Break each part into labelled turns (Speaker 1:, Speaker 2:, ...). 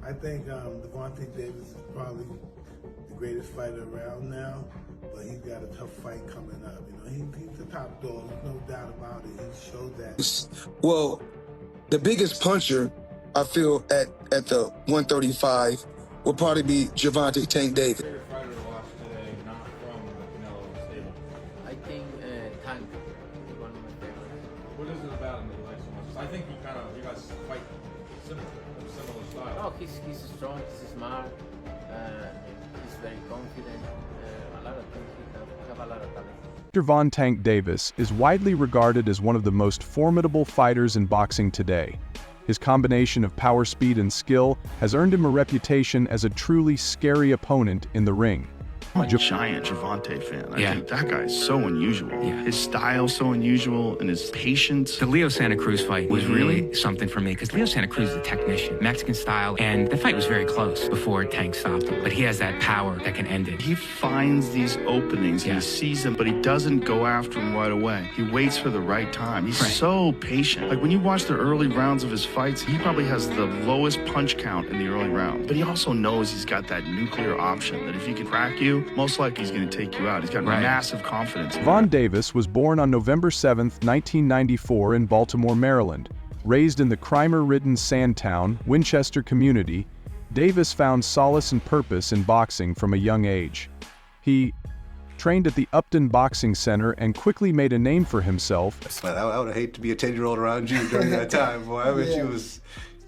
Speaker 1: I think Gervonta Davis is probably the greatest fighter around now, but he's got a tough fight coming up. You know, he's the top dog, no doubt about it. He showed that.
Speaker 2: Well, the biggest puncher, I feel, at the 135 will probably be Gervonta Tank Davis.
Speaker 3: Favorite fighter to watch today, not from the Canelo stable?
Speaker 4: I think Tank is one of my favorites.
Speaker 3: What is it about him that you like so much? I think you guys fight similar style.
Speaker 4: Oh, he's strong, he's smart, he's very confident. A lot of things, he have a lot of talent.
Speaker 5: Gervonta Tank Davis is widely regarded as one of the most formidable fighters in boxing today. His combination of power, speed, and skill has earned him a reputation as a truly scary opponent in the ring.
Speaker 6: I'm a giant Gervonta fan. I think that guy is so unusual. Yeah. His style's so unusual, and his patience.
Speaker 7: The Leo Santa Cruz fight was really something for me, because Leo Santa Cruz is a technician, Mexican style, and the fight was very close before Tank stopped him. But he has that power that can end it.
Speaker 6: He finds these openings, and he sees them, but he doesn't go after them right away. He waits for the right time. He's so patient. Like when you watch the early rounds of his fights, he probably has the lowest punch count in the early round. But he also knows he's got that nuclear option, that if he can crack you, most likely he's going to take you out. He's got massive confidence.
Speaker 5: Gervonta Davis was born on November 7, 1994 in Baltimore, Maryland. Raised in the crime-ridden Sandtown, Winchester community, Davis found solace and purpose in boxing from a young age. He trained at the Upton Boxing Center and quickly made a name for himself.
Speaker 8: I would hate to be a 10-year-old around you during that time, boy. I bet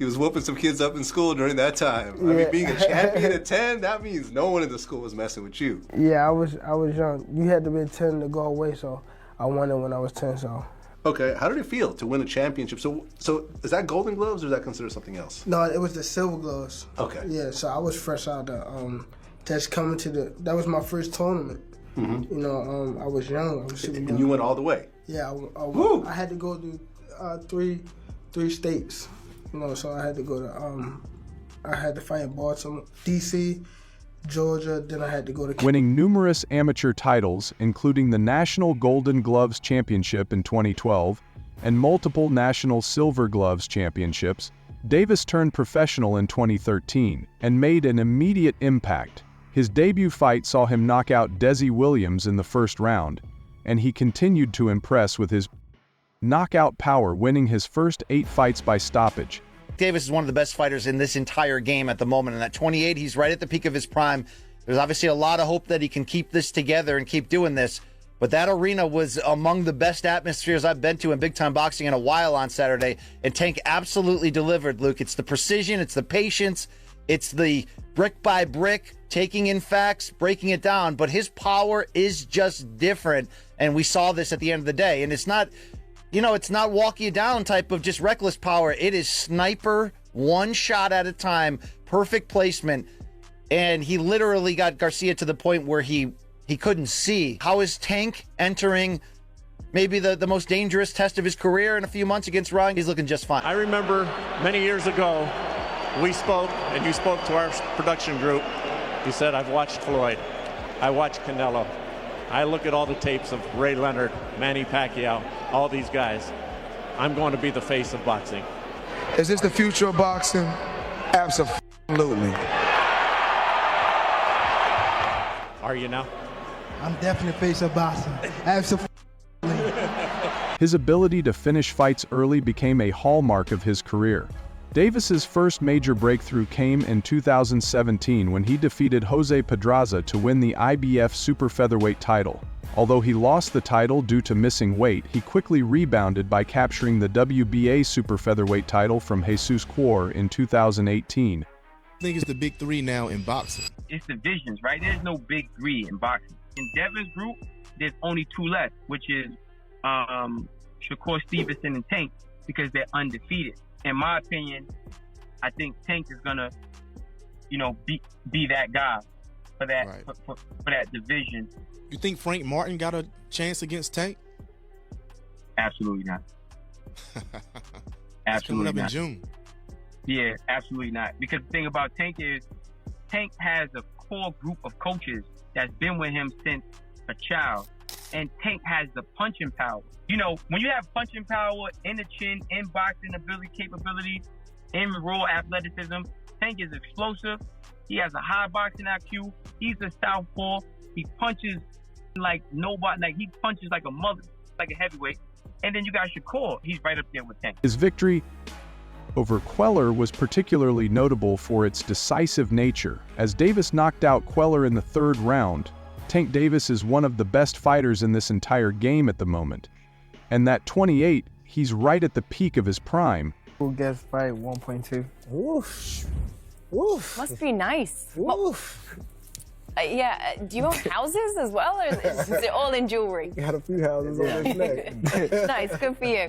Speaker 8: he was whooping some kids up in school during that time. I mean, being a champion at 10, that means no one in the school was messing with you.
Speaker 9: Yeah, I was young. You had to be 10 to go away, so I won it when I was 10, so.
Speaker 8: Okay, how did it feel to win a championship? So is that Golden Gloves, or is that considered something else?
Speaker 9: No, it was the Silver Gloves.
Speaker 8: Okay.
Speaker 9: Yeah, so I was fresh out of just coming to that was my first tournament. Mm-hmm. You know, I was young. I was super young.
Speaker 8: And you went all the way?
Speaker 9: Yeah, I had to go to three states. You know, so I had to go to, I had to fight in Baltimore, D.C., Georgia, then I had to go to...
Speaker 5: Winning numerous amateur titles, including the National Golden Gloves Championship in 2012 and multiple National Silver Gloves Championships, Davis turned professional in 2013 and made an immediate impact. His debut fight saw him knock out Desi Williams in the first round, and he continued to impress with his knockout power, winning his first 8 fights by stoppage.
Speaker 10: Davis is one of the best fighters in this entire game at the moment. And at 28, he's right at the peak of his prime. There's obviously a lot of hope that he can keep this together and keep doing this. But that arena was among the best atmospheres I've been to in big-time boxing in a while on Saturday. And Tank absolutely delivered, Luke. It's the precision, it's the patience, it's the brick by brick, taking in facts, breaking it down. But his power is just different. And we saw this at the end of the day. And it's not... You know, it's not walk you down type of just reckless power. It is sniper, one shot at a time, perfect placement. And he literally got Garcia to the point where he couldn't see. How is Tank entering maybe the most dangerous test of his career in a few months against Ryan? He's looking just fine.
Speaker 11: I remember many years ago, we spoke, and you spoke to our production group. You said, I've watched Floyd. I watched Canelo. I look at all the tapes of Ray Leonard, Manny Pacquiao, all these guys. I'm going to be the face of boxing.
Speaker 2: Is this the future of boxing? Absolutely.
Speaker 11: Are you now?
Speaker 12: I'm definitely the face of boxing. Absolutely.
Speaker 5: His ability to finish fights early became a hallmark of his career. Davis's first major breakthrough came in 2017 when he defeated Jose Pedraza to win the IBF Super Featherweight title. Although he lost the title due to missing weight, he quickly rebounded by capturing the WBA Super Featherweight title from Jesus Cuor in 2018.
Speaker 13: I think it's the big 3 now in boxing.
Speaker 14: It's divisions, right? There's no big 3 in boxing. In Devin's group, there's only 2 left, which is Shakur Stevenson and Tank, because they're undefeated. In my opinion, I think Tank is gonna, be that guy for that for that division.
Speaker 13: You think Frank Martin got a chance against Tank?
Speaker 14: Absolutely not. Absolutely
Speaker 13: coming up
Speaker 14: not.
Speaker 13: In June.
Speaker 14: Yeah, absolutely not. Because the thing about Tank is, Tank has a core group of coaches that's been with him since a child. And Tank has the punching power. You know, when you have punching power in the chin, in boxing ability, capability, in raw athleticism, Tank Tank is explosive. He has a high boxing IQ. He's a southpaw. He punches like nobody. Like he punches like a mother, like a heavyweight. And then you got Shakur. He's right up there with Tank.
Speaker 5: His victory over Queller was particularly notable for its decisive nature. As Davis knocked out Queller in the 3rd round, Tank Davis is one of the best fighters in this entire game at the moment. And that 28, he's right at the peak of his prime.
Speaker 9: Who gets fight 1.2?
Speaker 15: Woof. Woof.
Speaker 16: Must be nice.
Speaker 15: Woof.
Speaker 16: Yeah, do you own houses as well, or is it all in jewelry?
Speaker 15: Got a few houses on this neck.
Speaker 16: Nice, good for you.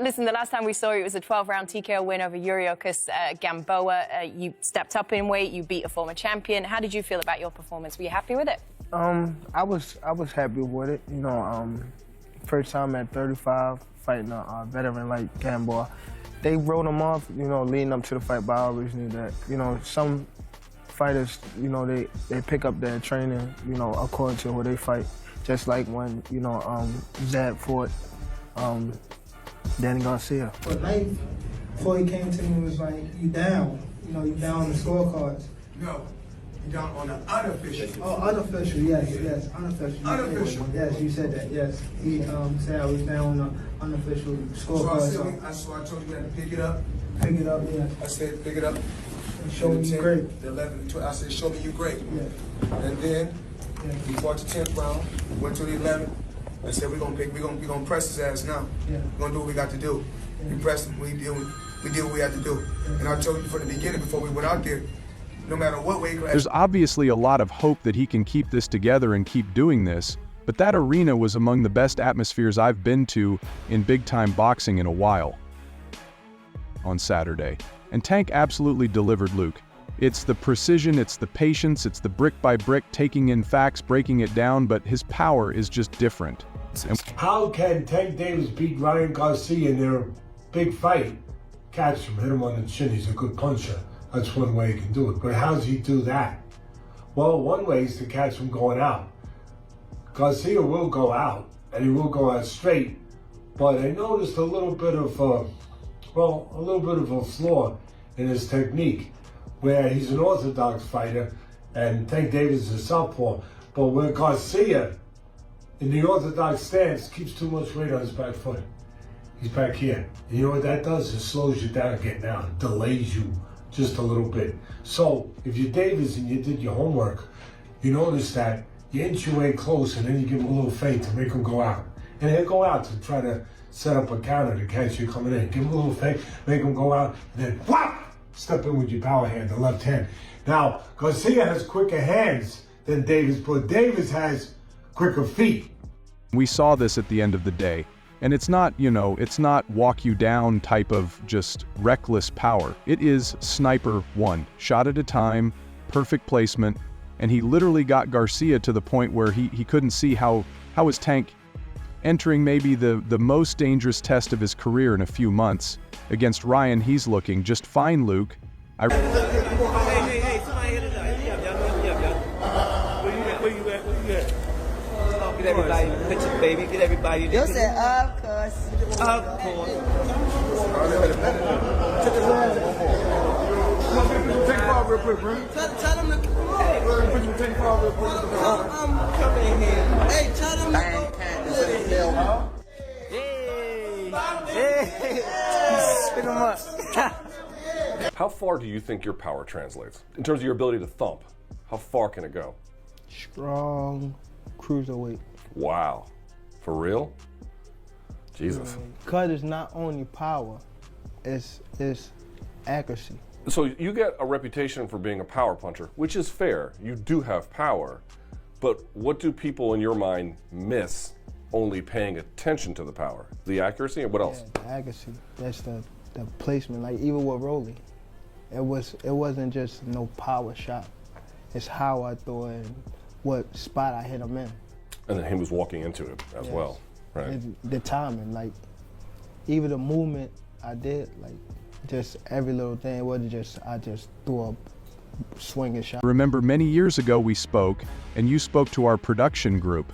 Speaker 16: Listen, the last time we saw you, it was a 12-round TKO win over Yuriorkis Gamboa. You stepped up in weight, you beat a former champion. How did you feel about your performance? Were you happy with it?
Speaker 9: I was happy with it. You know, first time at 35, fighting a veteran like Gamboa. They wrote him off, you know, leading up to the fight, but I always knew that, you know, some fighters, you know, they pick up their training, you know, according to who they fight. Just like when, you know, Zab fought Danny Garcia.
Speaker 17: But night before he came to me, it was like, you down. You know, you down on the scorecards.
Speaker 2: No, you down on the unofficial.
Speaker 17: Oh, unofficial, yes, unofficial.
Speaker 2: Unofficial.
Speaker 17: Yes, you said that, yes. He said I was down on the unofficial scorecards.
Speaker 2: So I told you to pick it up.
Speaker 17: Pick it up, yeah.
Speaker 2: I said, pick it up.
Speaker 17: And show me you great.
Speaker 2: The 11, the 12, I said, show me you great.
Speaker 17: Yeah.
Speaker 2: And then we fought the 10th round, went to the 11th. I said, we're gonna press his ass now.
Speaker 17: Yeah.
Speaker 2: We're gonna do what we got to do. We pressed him, we did what we had to do. And I told you from the beginning, before we went out there, no matter what weight class.
Speaker 5: There's obviously a lot of hope that he can keep this together and keep doing this, but that arena was among the best atmospheres I've been to in big-time boxing in a while on Saturday. And Tank absolutely delivered, Luke. It's the precision, it's the patience, it's the brick by brick, taking in facts, breaking it down, but his power is just different.
Speaker 18: How can Tank Davis beat Ryan Garcia in their big fight? Catch him, hit him on the chin, he's a good puncher. That's one way he can do it. But how does he do that? Well, one way is to catch him going out. Garcia will go out, and he will go out straight, but I noticed a little bit of a flaw in his technique, where he's an orthodox fighter and Tank Davis is a southpaw, but where Garcia, in the orthodox stance, keeps too much weight on his back foot. He's back here. And you know what that does? It slows you down getting out. It delays you just a little bit. So if you're Davis and you did your homework, you notice that you inch your way close and then you give him a little feint to make him go out. And he'll go out to try to set up a counter to catch you coming in. Give him a little feint, make him go out, and then whop! Step in with your power hand, the left hand. Now, Garcia has quicker hands than Davis, but Davis has quicker feet.
Speaker 5: We saw this at the end of the day. And it's not, you know, it's not walk you down type of just reckless power. It is sniper one, shot at a time, perfect placement, and he literally got Garcia to the point where he couldn't see how his Tank entering maybe the most dangerous test of his career in a few months. Against Ryan, he's looking just fine, Luke.
Speaker 19: Hey, somebody hit it up. Where you at? Get everybody in the picture, baby. Get everybody in the picture.
Speaker 15: You said, of course.
Speaker 19: Of course.
Speaker 2: Take a pause real quick, bro.
Speaker 15: Tell them to come on.
Speaker 2: Take a pause real quick.
Speaker 15: Come in here. Hey, tell them to go.
Speaker 19: Spin them up.
Speaker 20: How far do you think your power translates? In terms of your ability to thump, how far can it go?
Speaker 9: Strong cruiserweight.
Speaker 20: Wow. For real? Jesus.
Speaker 9: Because it's not only power, it's accuracy.
Speaker 20: So you get a reputation for being a power puncher, which is fair. You do have power. But what do people in your mind miss only paying attention to the power? The accuracy, and what else?
Speaker 9: Yeah, the accuracy. That's the placement. Like even with Rolly, it wasn't just no power shot. It's how I throw it and what spot I hit him in.
Speaker 20: And then he was walking into it as well, right?
Speaker 9: And the timing, like even the movement I did, like just every little thing. It wasn't just I just threw a swinging shot.
Speaker 5: Remember, many years ago we spoke, and you spoke to our production group.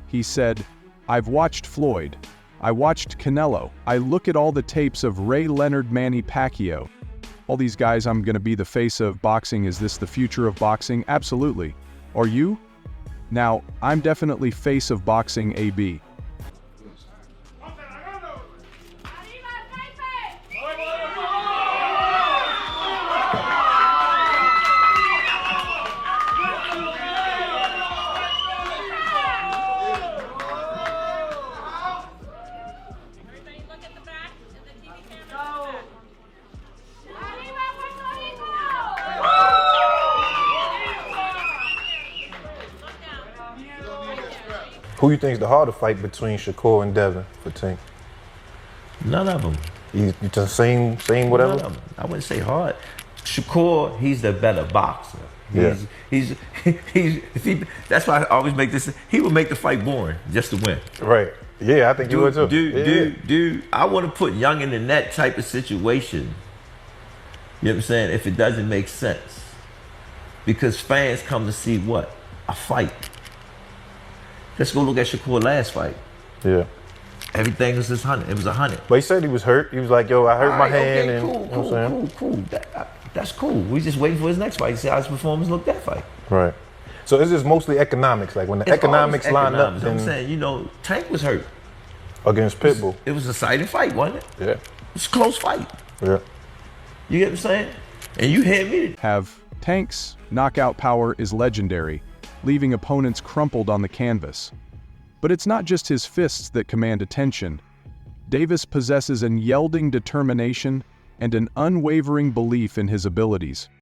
Speaker 5: He said, I've watched Floyd. I watched Canelo. I look at all the tapes of Ray Leonard Manny Pacquiao. All these guys, I'm gonna be the face of boxing. Is this the future of boxing? Absolutely. Are you? Now, I'm definitely face of boxing AB.
Speaker 21: Who you think is the harder fight between Shakur and Devin for Tank?
Speaker 22: None of them.
Speaker 21: You just same whatever?
Speaker 22: None of them. I wouldn't say hard. Shakur, he's the better boxer. That's why I always make this. He would make the fight boring just to win.
Speaker 21: Right. Yeah, I think you would too.
Speaker 22: Dude, I want to put Youngin in that type of situation. You know what I'm saying? If it doesn't make sense. Because fans come to see what? A fight. Let's go look at Shakur's last fight.
Speaker 21: Yeah.
Speaker 22: Everything was just 100. It was 100.
Speaker 21: But he said he was hurt. He was like, yo, I hurt my hand.
Speaker 22: Okay,
Speaker 21: and
Speaker 22: cool,
Speaker 21: you know what I'm saying?
Speaker 22: cool. That's cool. We just waiting for his next fight to see how his performance looked that fight.
Speaker 21: Right. So it's just mostly economics. Like when the economics line up.
Speaker 22: I'm saying, you know, Tank was hurt.
Speaker 21: Against Pitbull.
Speaker 22: It was a exciting fight, wasn't it?
Speaker 21: Yeah.
Speaker 22: It was a close fight.
Speaker 21: Yeah.
Speaker 22: You get what I'm saying? And you hit me.
Speaker 5: Tank's knockout power is legendary, leaving opponents crumpled on the canvas. But it's not just his fists that command attention. Davis possesses an unyielding determination and an unwavering belief in his abilities.